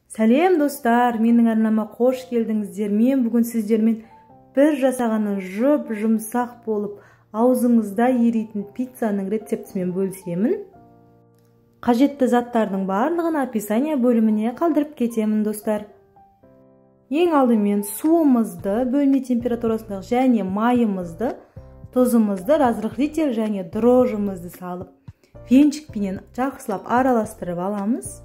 Сәлем достар, менің арнама қош келдіңіздер. Мен бүгін сіздермен бір жасағаннан жұмсақ болып, аузыңызда еритін пиццаның рецептімен бөлісемін. Қажетті заттардың барлығын описание бөліміне қалдырып кетемін достар. Ең алдымен суымызды, бөлме температурасындағы және майымызды, тұзымызды, разрыхлитель және дрожжымызды салып, венчикпенен жақсылап араластырып аламыз.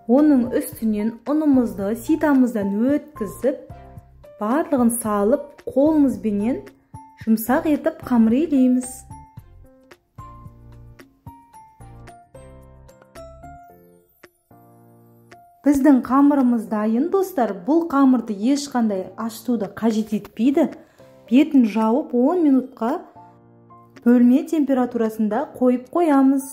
Оның үстінен ұнымызды ситамыздан өткізіп, барлығын салып, қолымызбенен жұмсақ етіп қамыр илейміз. Біздің қамырымыз дайын достар. Бұл қамырды ешқандай ашытуды қажет етпейді. Бетін жауып 10 минутқа бөлме температурасында қойып қоямыз.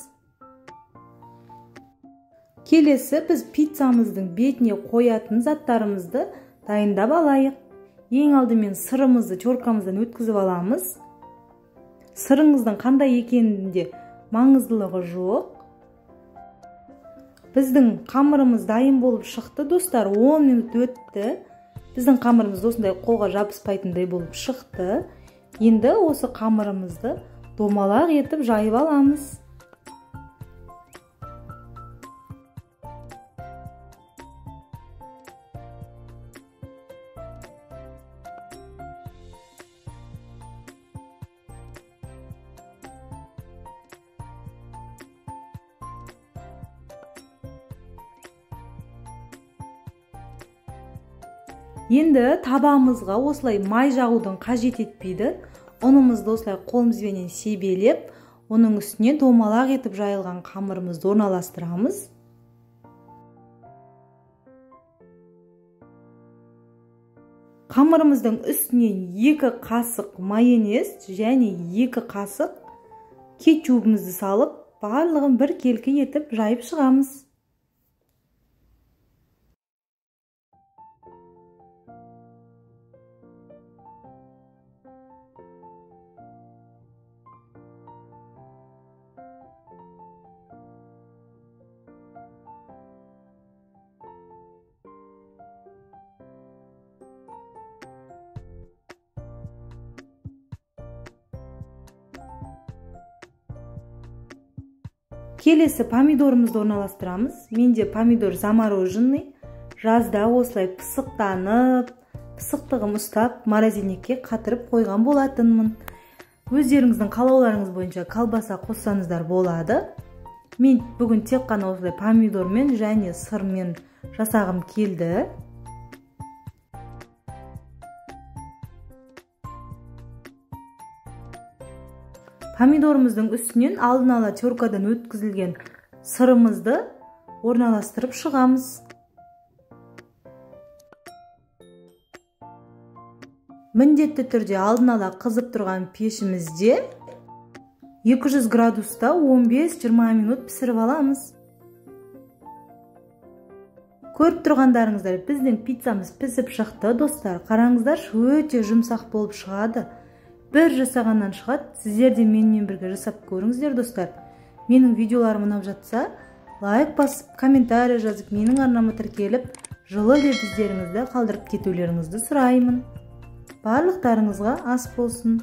Келесі біз пиццамыздың бетіне қоятын заттарымызды дайындап алайық. Ең алдымен сырымызды теркамыздан өткізіп аламыз. Сырыңыздың қандай екенінде маңыздылығы жоқ. Біздің қамырымыз дайын болып шықты достар. 10 минут өтті. Біздің қамырымыз осындай қолға жабыспайтындай болып шықты. Енді осы қамырымызды домалақ етіп жайып аламыз. Енді табамызға осылай май жағудың қажет етпейді. Ұнымызды осылай қолымызбенен себелеп, оның үстіне домалақ етіп жайылған қамырымызды орналастырамыз. Қамырымыздың үстінен 2 қасық майонез және 2 қасық кетчупымызды салып, барлығын бір келкі етіп жайып шығамыз. Келесі помидорымызды орналастырамыз. Менде помидор замороженный. Жазда осылай пысықтанып, пысықтығым ұстап, морозильникке қатырып қойған болатынмын. Өздеріңіздің қалауларыңыз бойынша колбаса қоссаңыздар болады. Мен бүгін тек қана осылай помидормен және сырмен жасағым келді. Помидорымыздың үстінен алдын ала теркадан өткізілген сырымызды орналастырып шығамыз. Міндетті түрде алдын ала қызып тұрған пешімізде 200 градуста 15-20 минут пісіріп аламыз. Көріп тұрғандарыңыздар, біздің пиццамыз пісіп шықты достар. Қараңыздар, өте жұмсақ болып шығады. Бір жасағаннан шығады. Сіздер де менімен бірге жасап көріңіздер достар. Менің видеоларым ұнап жатса, лайк басып, комментарий жазып, менің арнама тіркеліп, жылы лебіздеріңізді қалдырып кетулеріңізді сұраймын. Барлықтарыңызға ас болсын.